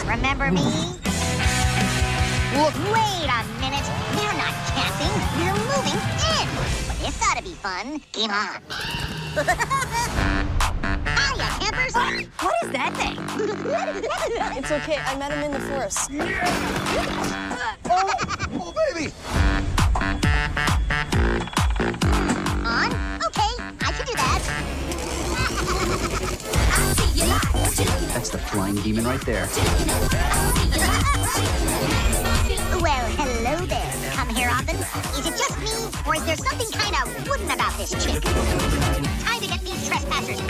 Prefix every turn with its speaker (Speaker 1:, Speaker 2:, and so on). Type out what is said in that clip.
Speaker 1: Remember me?
Speaker 2: Look.
Speaker 1: Wait a minute. We're not camping. We're moving in. This ought to be fun. Game on. Hiya, campers.
Speaker 3: What is that thing?
Speaker 4: It's okay. I met him in the forest.
Speaker 2: Oh, baby!
Speaker 1: On? Okay, I can do that.
Speaker 5: That's the flying demon right there.
Speaker 1: Well, hello there. Come here often? Is it just me, or is there something kind of wooden about this chick? Time to get these trespassers